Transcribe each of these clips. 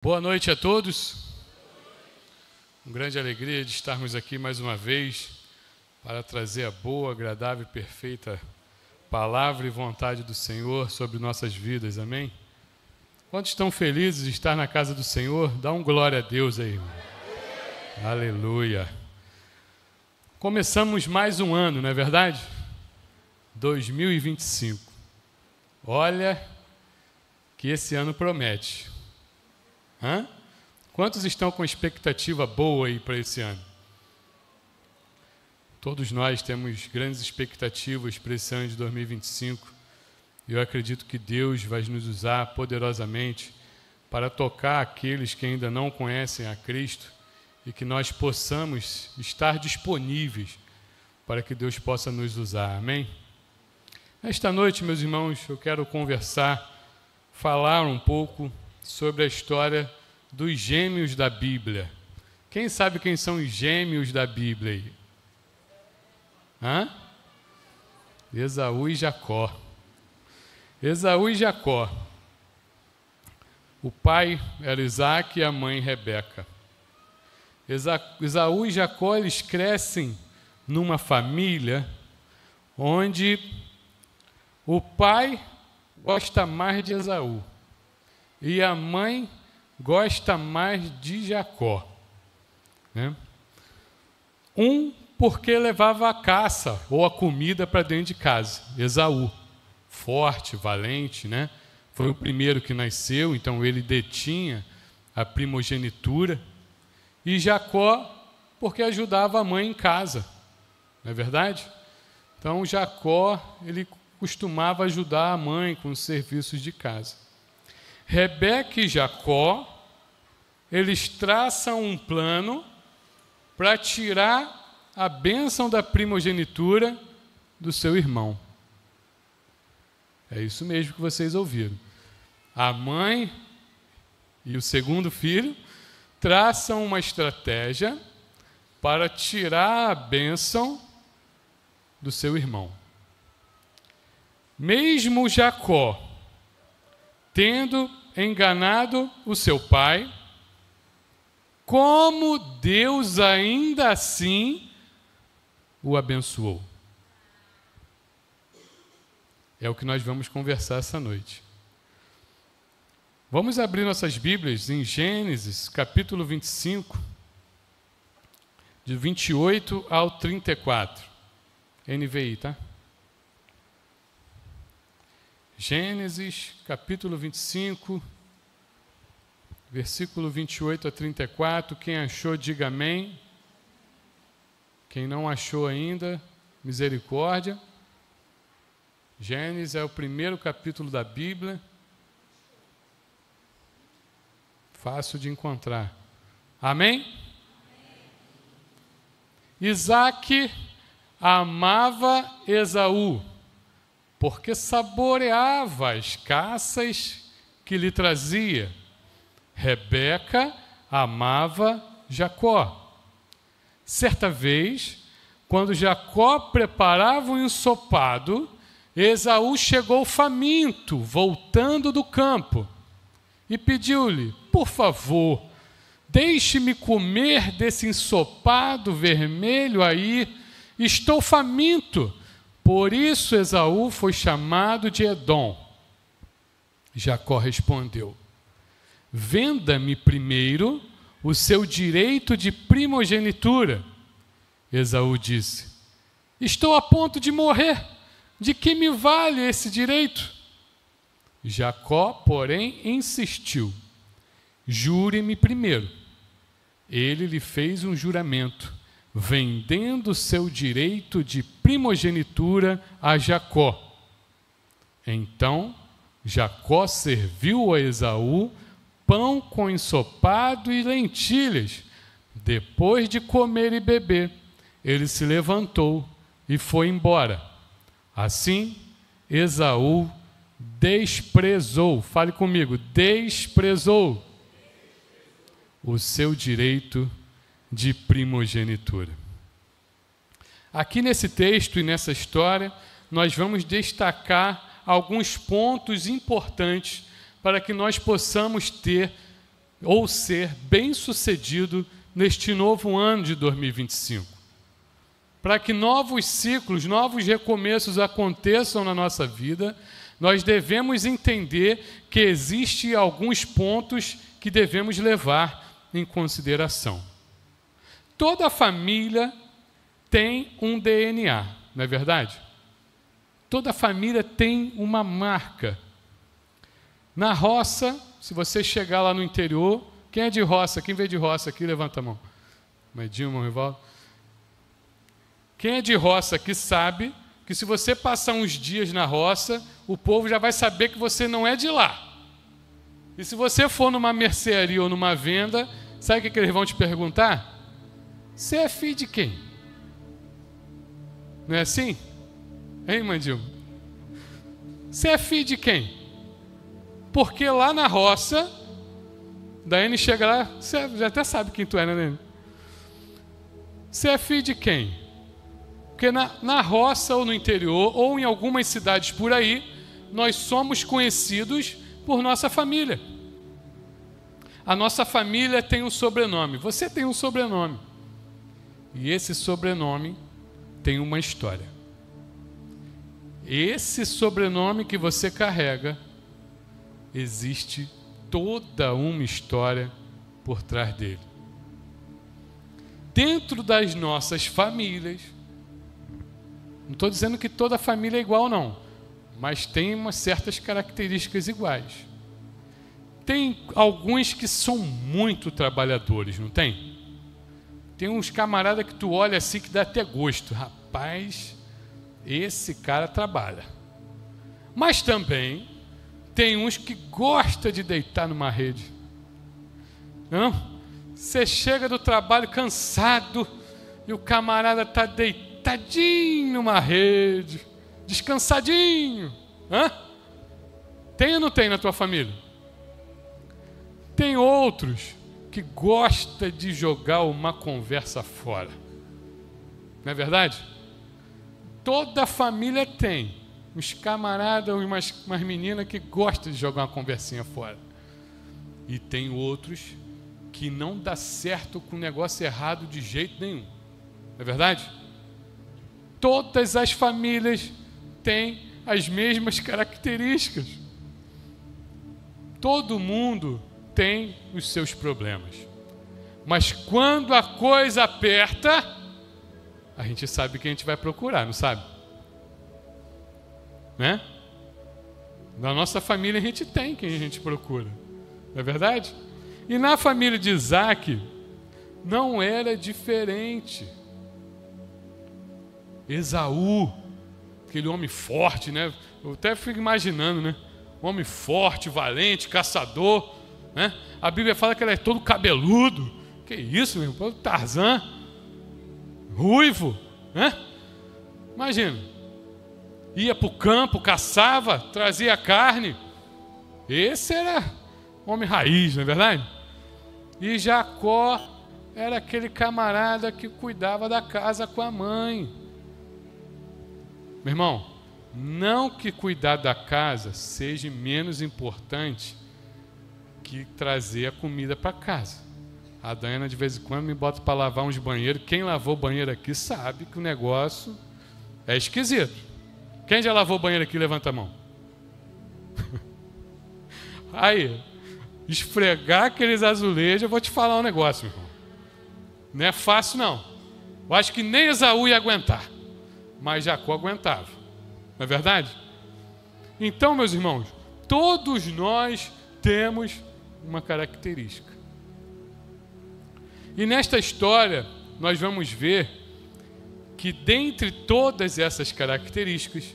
Boa noite a todos. Uma grande alegria de estarmos aqui mais uma vez para trazer a boa, agradável e perfeita palavra e vontade do Senhor sobre nossas vidas, amém? Quantos estão felizes de estar na casa do Senhor? Dá um glória a Deus aí, irmão. Aleluia. Começamos mais um ano, não é verdade? 2025. Olha que esse ano promete. Quantos estão com expectativa boa aí para esse ano? Todos nós temos grandes expectativas para esse ano de 2025. E eu acredito que Deus vai nos usar poderosamente para tocar aqueles que ainda não conhecem a Cristo e que nós possamos estar disponíveis para que Deus possa nos usar. Amém? Esta noite, meus irmãos, eu quero falar um pouco sobre a história dos gêmeos da Bíblia. Quem sabe quem são os gêmeos da Bíblia aí? Esaú e Jacó. Esaú e Jacó. O pai era Isaac e a mãe Rebeca. Esaú e Jacó, eles crescem numa família onde o pai gosta mais de Esaú e a mãe gosta mais de Jacó, né? Um porque levava a caça ou a comida para dentro de casa. Esaú, forte, valente, né? Foi o primeiro que nasceu, então ele detinha a primogenitura. E Jacó porque ajudava a mãe em casa, não é verdade? Então Jacó, ele costumava ajudar a mãe com os serviços de casa. Rebeca e Jacó, eles traçam um plano para tirar a bênção da primogenitura do seu irmão. É isso mesmo que vocês ouviram. A mãe e o segundo filho traçam uma estratégia para tirar a bênção do seu irmão. Mesmo Jacó tendo enganado o seu pai, como Deus ainda assim o abençoou. É o que nós vamos conversar essa noite. Vamos abrir nossas Bíblias em Gênesis, capítulo 25, de 28 ao 34. NVI, tá? Gênesis, capítulo 25, versículo 28 a 34. Quem achou, diga amém. Quem não achou ainda, misericórdia. Gênesis é o primeiro capítulo da Bíblia. Fácil de encontrar. Amém? Isaac amava Esaú, porque saboreava as caças que lhe trazia. Rebeca amava Jacó. Certa vez, quando Jacó preparava um ensopado, Esaú chegou faminto, voltando do campo, e pediu-lhe: por favor, deixe-me comer desse ensopado vermelho aí, estou faminto. Por isso Esaú foi chamado de Edom. Jacó respondeu: venda-me primeiro o seu direito de primogenitura. Esaú disse: estou a ponto de morrer, de que me vale esse direito? Jacó, porém, insistiu: jure-me primeiro. Ele lhe fez um juramento, vendendo seu direito de primogenitura a Jacó. Então Jacó serviu a Esaú pão com ensopado e lentilhas. Depois de comer e beber, ele se levantou e foi embora. Assim, Esaú desprezou, fale comigo, desprezou o seu direito de primogenitura. Aqui nesse texto e nessa história, nós vamos destacar alguns pontos importantes para que nós possamos ter ou ser bem-sucedido neste novo ano de 2025. Para que novos ciclos, novos recomeços aconteçam na nossa vida, nós devemos entender que existem alguns pontos que devemos levar em consideração. Toda família tem um DNA, não é verdade? Toda família tem uma marca. Na roça, se você chegar lá no interior, quem é de roça? Quem veio de roça aqui, levanta a mão. Mas Dilma, Rivaldo. Quem é de roça aqui sabe que se você passar uns dias na roça, o povo já vai saber que você não é de lá. E se você for numa mercearia ou numa venda, sabe o que eles vão te perguntar? Você é filho de quem? Não é assim? Hein, Mandilma? Você é filho de quem? Porque lá na roça, Daiane chega lá, você já até sabe quem tu é, né, Daiane? Você é filho de quem? Porque na roça ou no interior, ou em algumas cidades por aí, nós somos conhecidos por nossa família. A nossa família tem um sobrenome. Você tem um sobrenome. E esse sobrenome tem uma história. Esse sobrenome que você carrega, existe toda uma história por trás dele. Dentro das nossas famílias, não estou dizendo que toda família é igual, não, mas tem umas certas características iguais. Tem alguns que são muito trabalhadores, não tem? Tem uns camaradas que tu olha assim que dá até gosto. Rapaz, esse cara trabalha. Mas também tem uns que gostam de deitar numa rede. Não? Você chega do trabalho cansado e o camarada está deitadinho numa rede, descansadinho. Hã? Tem ou não tem na tua família? Tem outros que gostam de jogar uma conversa fora. Não é verdade? Toda família tem uns camaradas, umas meninas que gostam de jogar uma conversinha fora. E tem outros que não dá certo com o negócio errado de jeito nenhum. Não é verdade? Todas as famílias têm as mesmas características. Todo mundo tem os seus problemas. Mas quando a coisa aperta, a gente sabe quem a gente vai procurar, não sabe? Né? Na nossa família a gente tem quem a gente procura. Não é verdade? E na família de Isaac, não era diferente. Esaú, aquele homem forte, né? Eu até fico imaginando, né? Homem forte, valente, caçador, né? A Bíblia fala que ele é todo cabeludo. Que isso, meu irmão? Tarzan, ruivo, né? Imagina. Ia para o campo, caçava, trazia carne. Esse era homem raiz, não é verdade? E Jacó era aquele camarada que cuidava da casa com a mãe. Meu irmão, não que cuidar da casa seja menos importante que trazer a comida para casa. A Daiana de vez em quando me bota para lavar uns banheiros. Quem lavou o banheiro aqui sabe que o negócio é esquisito. Quem já lavou o banheiro aqui, levanta a mão. Aí, esfregar aqueles azulejos, eu vou te falar um negócio, meu irmão. Não é fácil, não. Eu acho que nem Esaú ia aguentar, mas Jacó aguentava. Não é verdade? Então, meus irmãos, todos nós temos uma característica. E nesta história, nós vamos ver que dentre todas essas características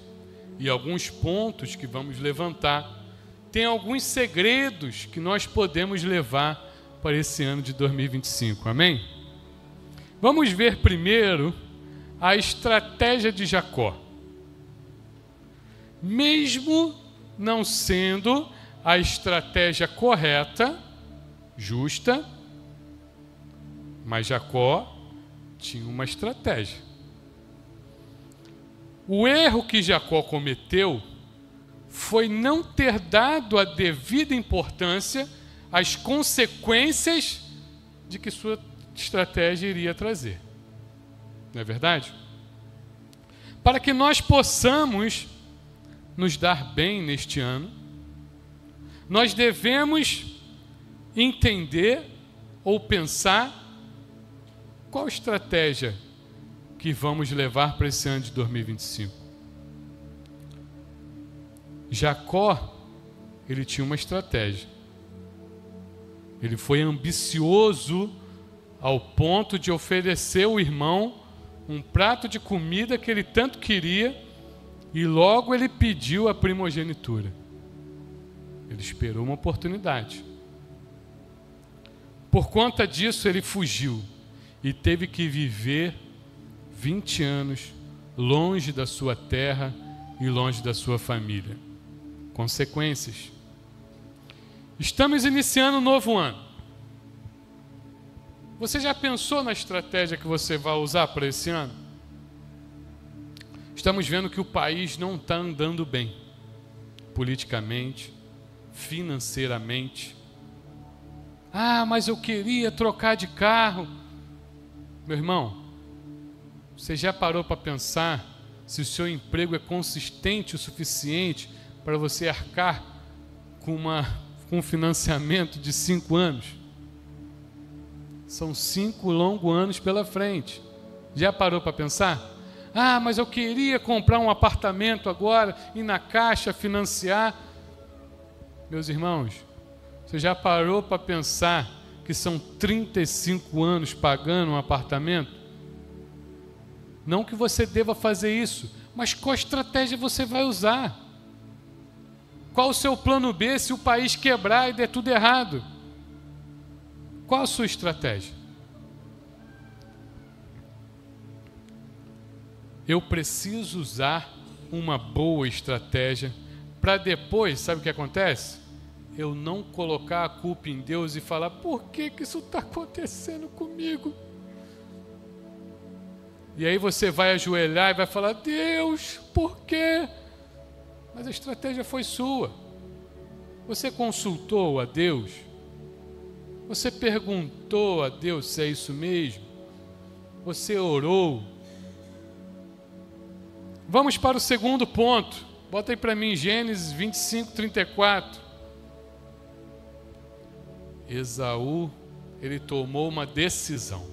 e alguns pontos que vamos levantar, tem alguns segredos que nós podemos levar para esse ano de 2025. Amém? Vamos ver primeiro a estratégia de Jacó. Mesmo não sendo a estratégia correta, justa, mas Jacó tinha uma estratégia. O erro que Jacó cometeu foi não ter dado a devida importância as consequências de que sua estratégia iria trazer. Não é verdade? Para que nós possamos nos dar bem neste ano, nós devemos entender ou pensar qual estratégia que vamos levar para esse ano de 2025. Jacó, ele tinha uma estratégia. Ele foi ambicioso ao ponto de oferecer ao irmão um prato de comida que ele tanto queria, e logo ele pediu a primogenitura. Ele esperou uma oportunidade. Por conta disso, ele fugiu e teve que viver 20 anos longe da sua terra e longe da sua família. Consequências. Estamos iniciando um novo ano. Você já pensou na estratégia que você vai usar para esse ano? Estamos vendo que o país não está andando bem, politicamente, financeiramente. Ah, mas eu queria trocar de carro. Meu irmão, você já parou para pensar se o seu emprego é consistente o suficiente para você arcar com um financiamento de 5 anos? São 5 longos anos pela frente. Já parou para pensar? Ah, mas eu queria comprar um apartamento agora, ir na Caixa financiar. Meus irmãos, você já parou para pensar que são 35 anos pagando um apartamento? Não que você deva fazer isso, mas qual estratégia você vai usar? Qual o seu plano B se o país quebrar e der tudo errado? Qual a sua estratégia? Eu preciso usar uma boa estratégia para depois, sabe o que acontece? Eu não colocar a culpa em Deus e falar, por que isso está acontecendo comigo? E aí você vai ajoelhar e vai falar, Deus, por quê? Mas a estratégia foi sua. Você consultou a Deus? Você perguntou a Deus se é isso mesmo? Você orou? Vamos para o segundo ponto. Bota aí para mim Gênesis 25, 34. Esaú, ele tomou uma decisão.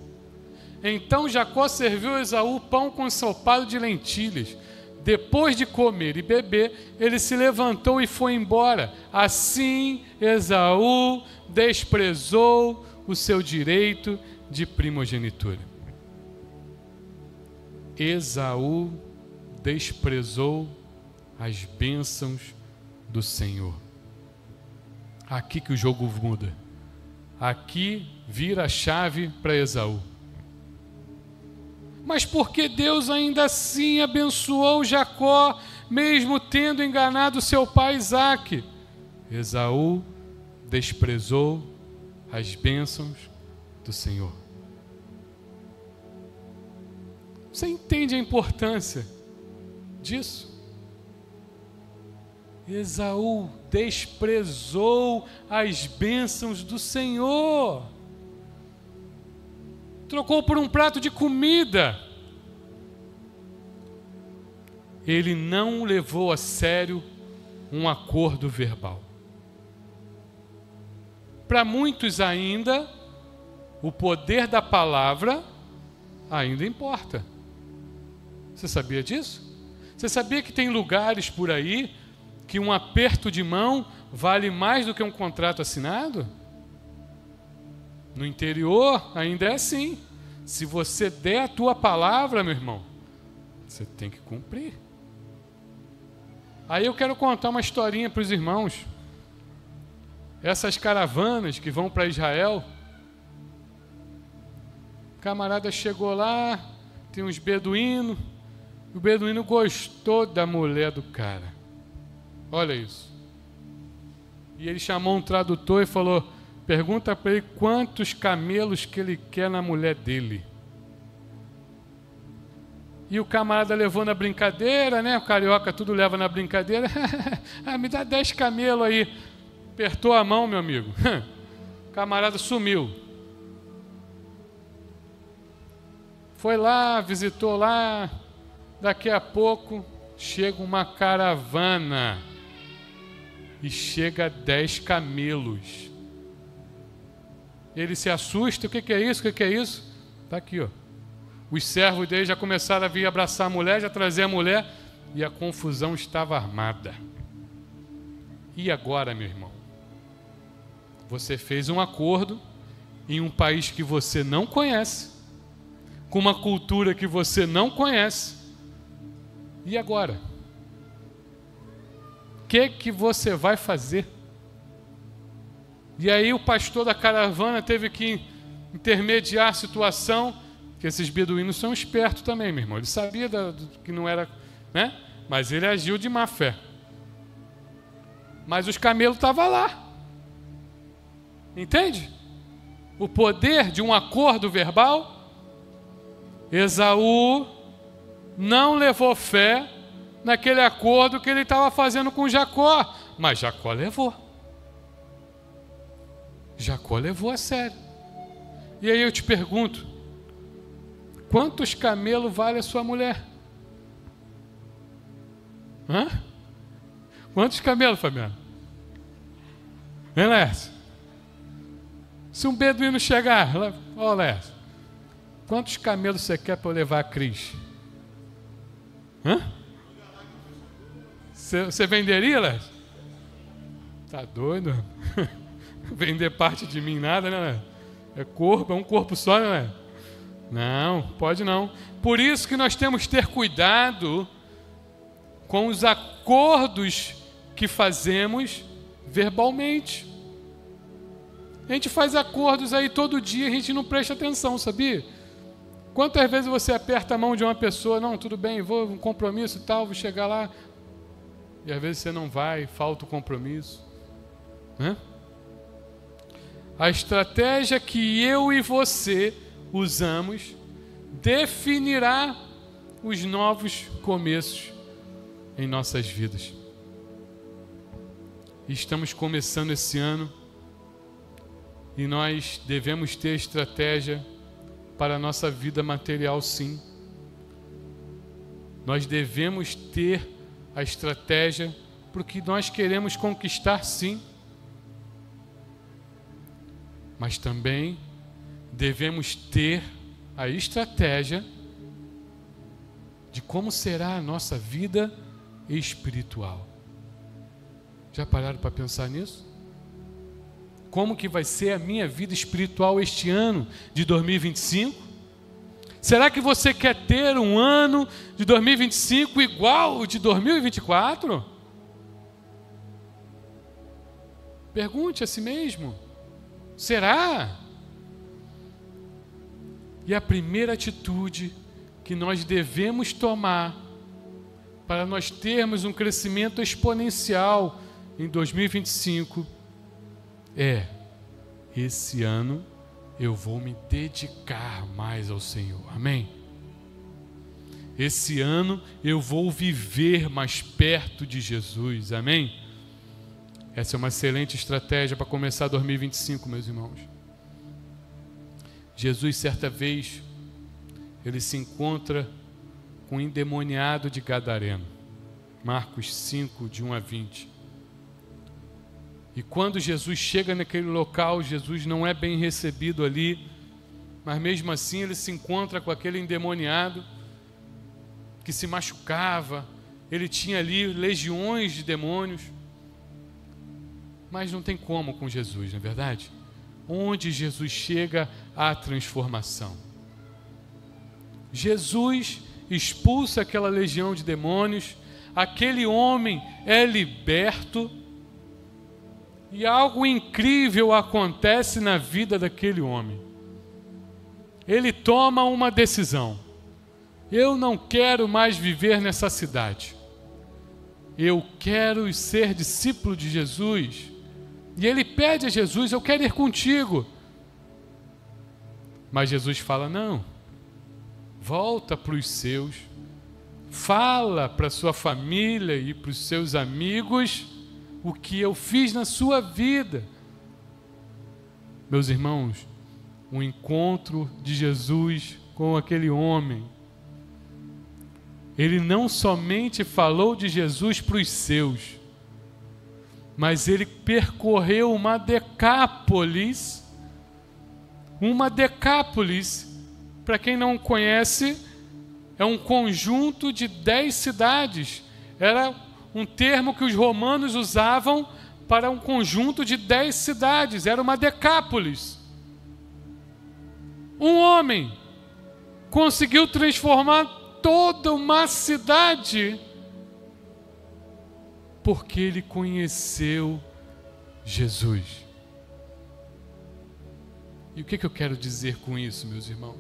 Então Jacó serviu a Esaú pão com ensopado de lentilhas. Depois de comer e beber, ele se levantou e foi embora. Assim, Esaú desprezou o seu direito de primogenitura. Esaú desprezou as bênçãos do Senhor. Aqui que o jogo muda. Aqui vira a chave para Esaú. Mas por que Deus ainda assim abençoou Jacó, mesmo tendo enganado seu pai Isaque? Esaú desprezou as bênçãos do Senhor. Você entende a importância disso? Esaú desprezou as bênçãos do Senhor. Trocou por um prato de comida. Ele não levou a sério um acordo verbal. Para muitos ainda, o poder da palavra ainda importa. Você sabia disso? Você sabia que tem lugares por aí que um aperto de mão vale mais do que um contrato assinado? No interior ainda é assim. Se você der a tua palavra, meu irmão, você tem que cumprir. Aí eu quero contar uma historinha para os irmãos. Essas caravanas que vão para Israel, o camarada chegou lá, tem uns beduínos, o beduíno gostou da mulher do cara. Olha isso. E ele chamou um tradutor e falou, pergunta para ele quantos camelos que ele quer na mulher dele. E o camarada levou na brincadeira, né? O carioca tudo leva na brincadeira. Ah, me dá 10 camelos aí. Apertou a mão, meu amigo. camarada sumiu. Foi lá, visitou lá, daqui a pouco chega uma caravana e chega 10 camelos. Ele se assusta, o que é isso? O que é isso? Está aqui, ó. Os servos dele já começaram a vir abraçar a mulher, já trazer a mulher, e a confusão estava armada. E agora, meu irmão? Você fez um acordo em um país que você não conhece, com uma cultura que você não conhece. E agora? O que você vai fazer? E aí o pastor da caravana teve que intermediar a situação, que esses beduínos são espertos também, meu irmão. Ele sabia que não era, né? Mas ele agiu de má fé. Mas os camelos estavam lá. Entende? O poder de um acordo verbal. Esaú não levou fé naquele acordo que ele estava fazendo com Jacó, mas Jacó levou. Jacó levou a sério. E aí eu te pergunto, quantos camelos vale a sua mulher? Hã? Quantos camelos, Fabiano? Hein, Lércio? Se um beduíno chegar, ó, Lércio, quantos camelos você quer para eu levar a Cris? Hã? Você venderia, Lércio? Tá doido? Vender parte de mim nada, né, Lércio? É um corpo só, né, Lércio? Não, pode não. Por isso que nós temos que ter cuidado com os acordos que fazemos verbalmente. A gente faz acordos aí todo dia, a gente não presta atenção, sabia? Quantas vezes você aperta a mão de uma pessoa, não, tudo bem, vou um compromisso e tal, vou chegar lá, e às vezes você não vai, falta o compromisso, né? A estratégia que eu e você usamos definirá os novos começos em nossas vidas. Estamos começando esse ano e nós devemos ter estratégia para a nossa vida material, sim. Nós devemos ter a estratégia para o que nós queremos conquistar, sim. Mas também devemos ter a estratégia de como será a nossa vida espiritual. Já pararam para pensar nisso? Como que vai ser a minha vida espiritual este ano de 2025? Será que você quer ter um ano de 2025 igual ao de 2024? Pergunte a si mesmo. Será? E a primeira atitude que nós devemos tomar para nós termos um crescimento exponencial em 2025 é: esse ano eu vou me dedicar mais ao Senhor. Amém? Esse ano eu vou viver mais perto de Jesus. Amém? Essa é uma excelente estratégia para começar 2025, meus irmãos. Jesus, certa vez, ele se encontra com um endemoniado de Gadareno. Marcos 5, de 1 a 20. E quando Jesus chega naquele local, Jesus não é bem recebido ali, mas mesmo assim ele se encontra com aquele endemoniado que se machucava, ele tinha ali legiões de demônios, mas não tem como com Jesus, não é verdade? Onde Jesus chega, há transformação. Jesus expulsa aquela legião de demônios, aquele homem é liberto, e algo incrível acontece na vida daquele homem. Ele toma uma decisão: eu não quero mais viver nessa cidade, eu quero ser discípulo de Jesus. E ele pede a Jesus: eu quero ir contigo. Mas Jesus fala: não, volta para os seus, fala para a sua família e para os seus amigos o que eu fiz na sua vida. Meus irmãos, o encontro de Jesus com aquele homem, ele não somente falou de Jesus para os seus, mas ele percorreu uma Decápolis. Uma Decápolis, para quem não conhece, é um conjunto de 10 cidades. Era um termo que os romanos usavam para um conjunto de 10 cidades. Era uma Decápolis. Um homem conseguiu transformar toda uma cidade porque ele conheceu Jesus. E o que eu quero dizer com isso, meus irmãos?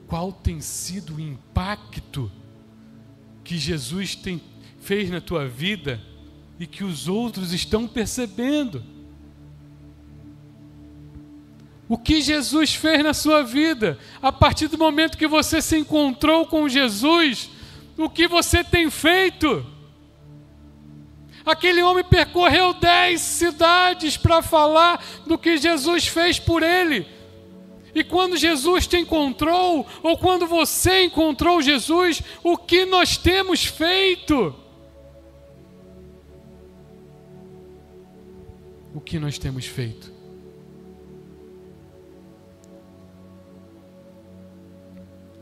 Qual tem sido o impacto que Jesus fez na tua vida e que os outros estão percebendo? O que Jesus fez na sua vida? A partir do momento que você se encontrou com Jesus, o que você tem feito? Aquele homem percorreu 10 cidades para falar do que Jesus fez por ele. E quando Jesus te encontrou, ou quando você encontrou Jesus, o que nós temos feito? O que nós temos feito?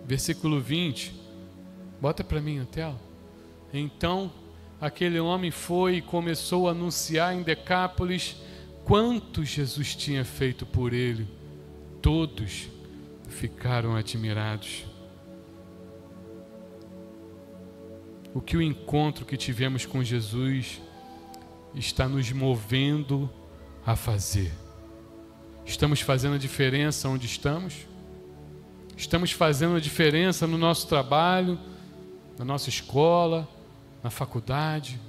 Versículo 20, bota para mim na tela. Então, aquele homem foi e começou a anunciar em Decápolis quanto Jesus tinha feito por ele. Todos ficaram admirados. O que o encontro que tivemos com Jesus está nos movendo a fazer? Estamos fazendo a diferença onde estamos? Estamos fazendo a diferença no nosso trabalho, na nossa escola, na faculdade?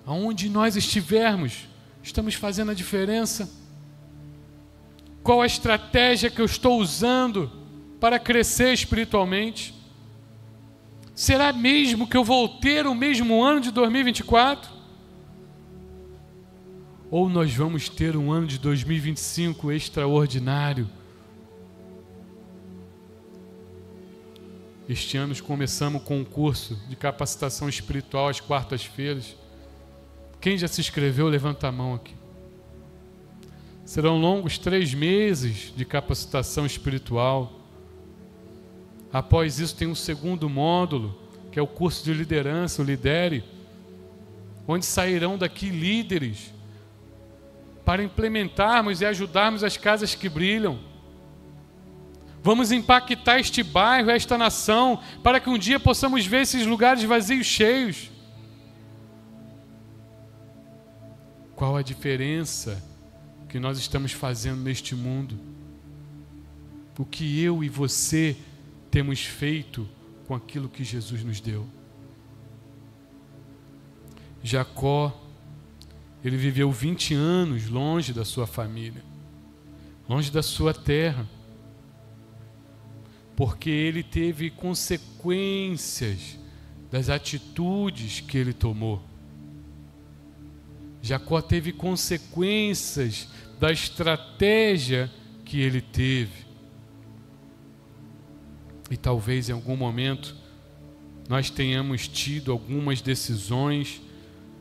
Aonde nós estivermos, estamos fazendo a diferença? Qual a estratégia que eu estou usando para crescer espiritualmente? Será mesmo que eu vou ter o mesmo ano de 2024? Ou nós vamos ter um ano de 2025 extraordinário? Este ano começamos com um curso de capacitação espiritual às quartas-feiras. Quem já se inscreveu, levanta a mão aqui. Serão longos 3 meses de capacitação espiritual. Após isso tem um segundo módulo, que é o curso de liderança, o Lidere, onde sairão daqui líderes para implementarmos e ajudarmos as casas que brilham. Vamos impactar este bairro, esta nação, para que um dia possamos ver esses lugares vazios cheios. Qual a diferença que nós estamos fazendo neste mundo? O que eu e você temos feito com aquilo que Jesus nos deu? Jacó, ele viveu 20 anos longe da sua família, longe da sua terra, porque ele teve consequências das atitudes que ele tomou. Jacó teve consequências da estratégia que ele teve. E talvez em algum momento nós tenhamos tido algumas decisões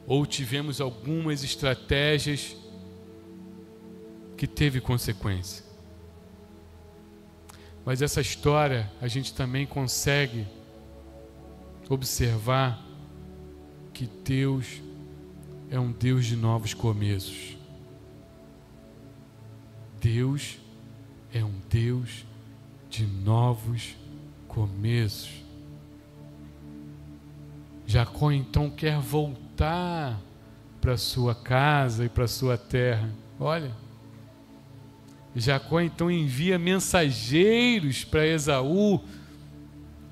ou tivemos algumas estratégias que teve consequência. Mas essa história a gente também consegue observar que Deus é um Deus de novos começos. Deus é um Deus de novos começos. Jacó então quer voltar para sua casa e para sua terra. Olha, Jacó então envia mensageiros para Esaú,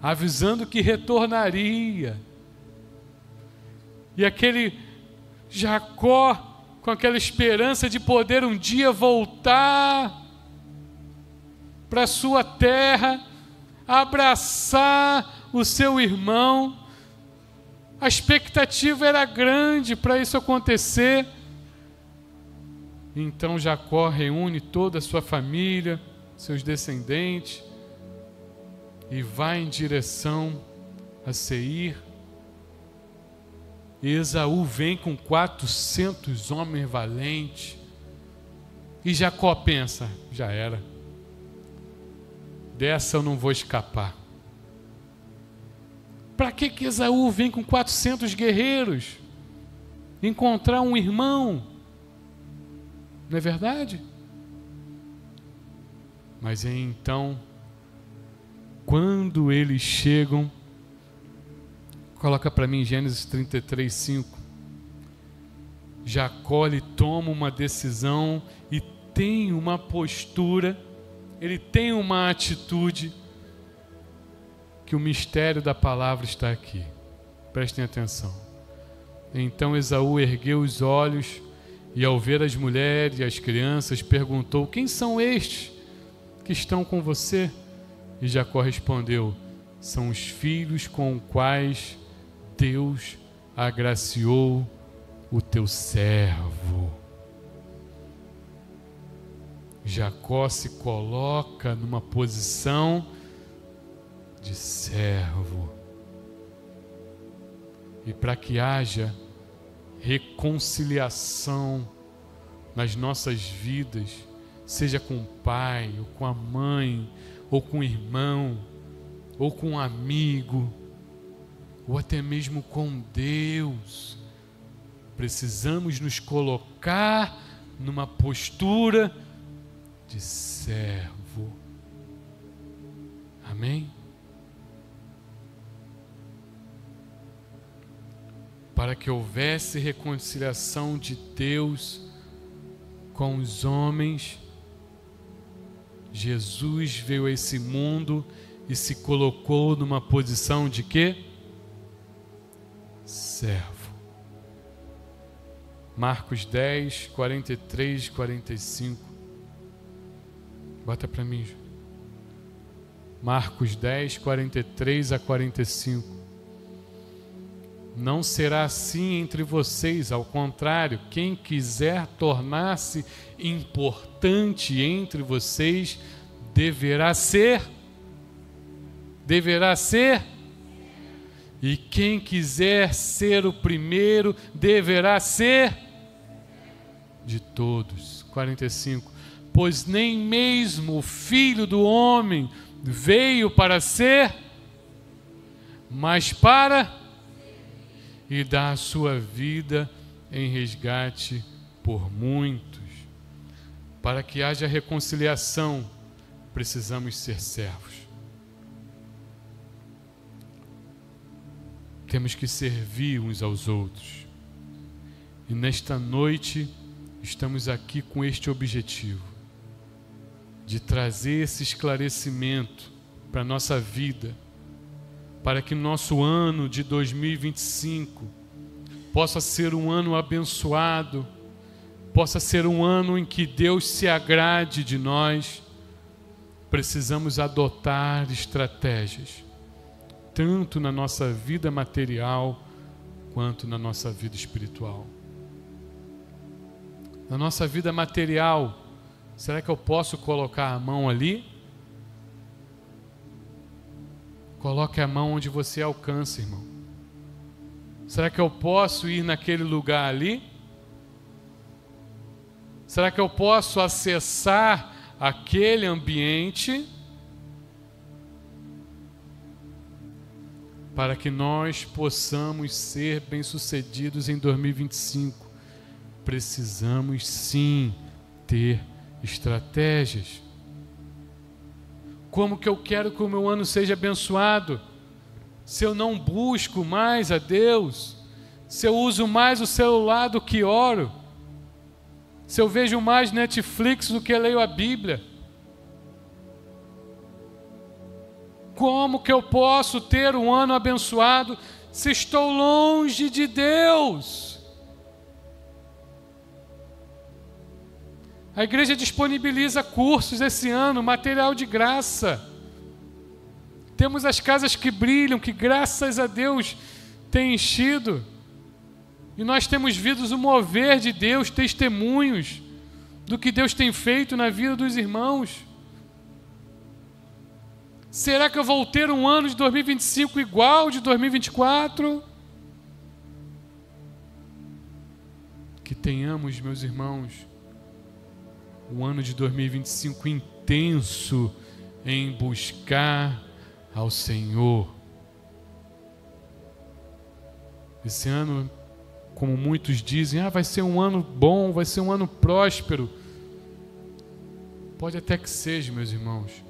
avisando que retornaria. E aquele Jacó, com aquela esperança de poder um dia voltar para sua terra, abraçar o seu irmão. A expectativa era grande para isso acontecer. Então Jacó reúne toda a sua família, seus descendentes, e vai em direção a Seir. E Esaú vem com 400 homens valentes. E Jacó pensa, já era. Dessa eu não vou escapar. Para que Esaú vem com 400 guerreiros? Encontrar um irmão. Não é verdade? Mas então, quando eles chegam, coloca para mim Gênesis 33, 5. Jacó ele toma uma decisão e tem uma postura, ele tem uma atitude, que o mistério da palavra está aqui. Prestem atenção. Então Esaú ergueu os olhos e, ao ver as mulheres e as crianças, perguntou: quem são estes que estão com você? E Jacó respondeu: são os filhos com os quais Deus agraciou o teu servo. Jacó se coloca numa posição de servo. E para que haja reconciliação nas nossas vidas, seja com o pai, ou com a mãe, ou com o irmão, ou com um amigo, ou até mesmo com Deus, precisamos nos colocar numa postura de servo. Amém? Para que houvesse reconciliação de Deus com os homens, Jesus veio a esse mundo e se colocou numa posição de quê? Servo. Marcos 10, 43, 45. Bota para mim. Marcos 10, 43 a 45. Não será assim entre vocês, ao contrário, quem quiser tornar-se importante entre vocês, deverá ser, e quem quiser ser o primeiro, deverá ser de todos. 45. Pois nem mesmo o Filho do Homem veio para ser, mas para e dar a sua vida em resgate por muitos. Para que haja reconciliação, precisamos ser servos. Temos que servir uns aos outros. E nesta noite, estamos aqui com este objetivo, de trazer esse esclarecimento para a nossa vida, para que nosso ano de 2025 possa ser um ano abençoado, possa ser um ano em que Deus se agrade de nós. Precisamos adotar estratégias, tanto na nossa vida material, quanto na nossa vida espiritual. Na nossa vida material, será que eu posso colocar a mão ali? Coloque a mão onde você alcança, irmão. Será que eu posso ir naquele lugar ali? Será que eu posso acessar aquele ambiente? Para que nós possamos ser bem-sucedidos em 2025, precisamos sim ter estratégias. Como que eu quero que o meu ano seja abençoado? Se eu não busco mais a Deus, se eu uso mais o celular do que oro, se eu vejo mais Netflix do que leio a Bíblia, como que eu posso ter um ano abençoado se estou longe de Deus? A igreja disponibiliza cursos esse ano, material de graça. Temos as casas que brilham, que graças a Deus tem enchido. E nós temos visto o mover de Deus, testemunhos do que Deus tem feito na vida dos irmãos. Será que eu vou ter um ano de 2025 igual de 2024? Que tenhamos, meus irmãos, um ano de 2025 intenso em buscar ao Senhor. Esse ano, como muitos dizem, vai ser um ano bom, vai ser um ano próspero. Pode até que seja, meus irmãos.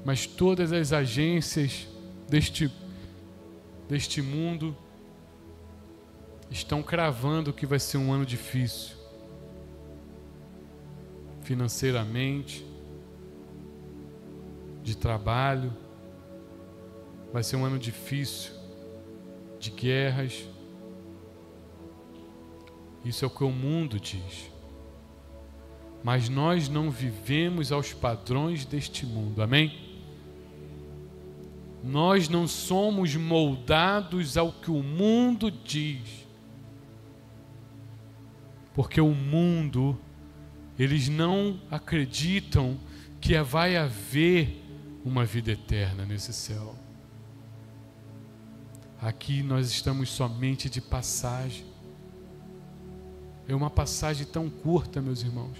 Mas todas as agências deste mundo estão cravando que vai ser um ano difícil. Financeiramente, de trabalho, vai ser um ano difícil, de guerras. Isso é o que o mundo diz. Mas nós não vivemos aos padrões deste mundo, amém? Nós não somos moldados ao que o mundo diz. Porque o mundo, eles não acreditam que vai haver uma vida eterna nesse céu. Aqui nós estamos somente de passagem. É uma passagem tão curta, meus irmãos.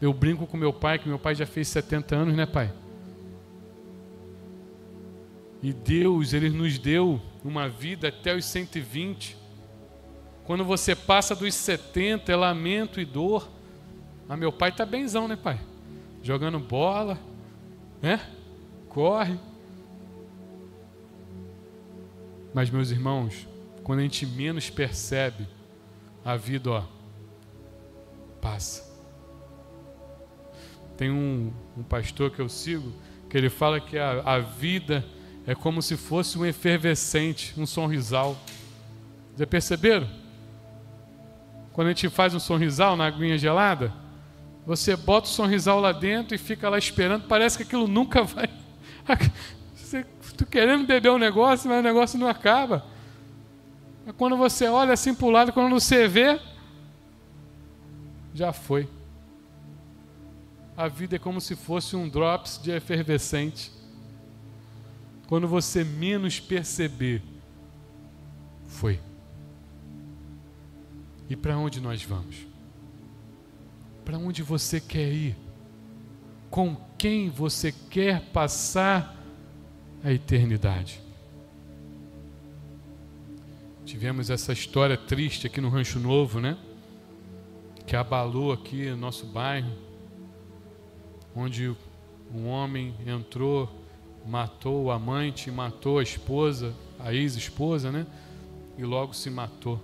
Eu brinco com meu pai, que meu pai já fez 70 anos, né, pai? E Deus, Ele nos deu uma vida até os 120. Quando você passa dos 70, é lamento e dor. Mas meu pai tá benzão, né, pai? Jogando bola, né? Corre. Mas, meus irmãos, quando a gente menos percebe, a vida, passa. Tem um pastor que eu sigo, que ele fala que a vida é como se fosse um efervescente, um sonrisal. Já perceberam? Quando a gente faz um sonrisal na aguinha gelada, você bota o sonrisal lá dentro e fica lá esperando, parece que aquilo nunca vai... Você está querendo beber um negócio, mas o negócio não acaba. Mas quando você olha assim para o lado, quando você vê, já foi. A vida é como se fosse um drops de efervescente. Quando você menos perceber, foi. E para onde nós vamos? Para onde você quer ir? Com quem você quer passar a eternidade? Tivemos essa história triste aqui no Rancho Novo, né? Que abalou aqui o nosso bairro, onde um homem entrou, matou o amante, matou a esposa, a ex-esposa, né? E logo se matou.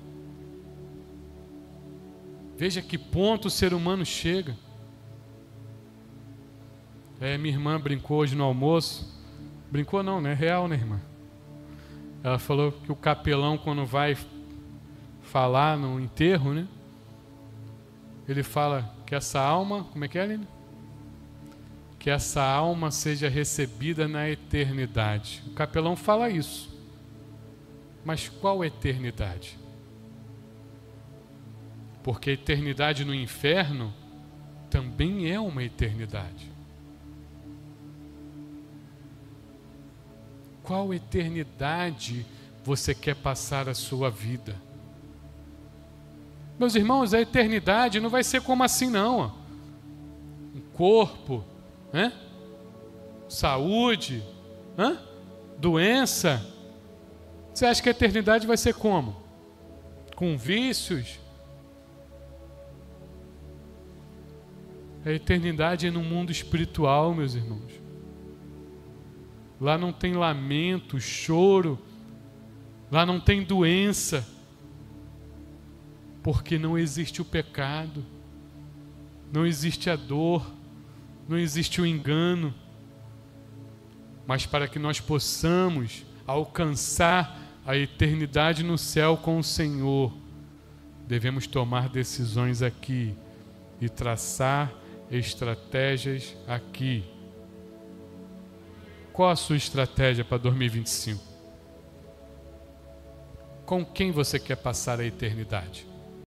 Veja que ponto o ser humano chega. Minha irmã brincou hoje no almoço. Brincou não, né? Real, né, irmã? Ela falou que o capelão, quando vai falar no enterro, né? Ele fala que essa alma, como é que é, Aline? Que essa alma seja recebida na eternidade. O capelão fala isso. Mas qual eternidade? Porque a eternidade no inferno também é uma eternidade. Qual eternidade você quer passar a sua vida? Meus irmãos, a eternidade não vai ser como assim não. Um corpo, né? Saúde, doença. Você acha que a eternidade vai ser como? Com vícios? A eternidade é no mundo espiritual, meus irmãos. Lá não tem lamento, choro. Lá não tem doença. Porque não existe o pecado. Não existe a dor. Não existe o engano. Mas para que nós possamos alcançar a eternidade no céu com o Senhor, devemos tomar decisões aqui e traçar estratégias aqui. Qual a sua estratégia para 2025? Com quem você quer passar a eternidade?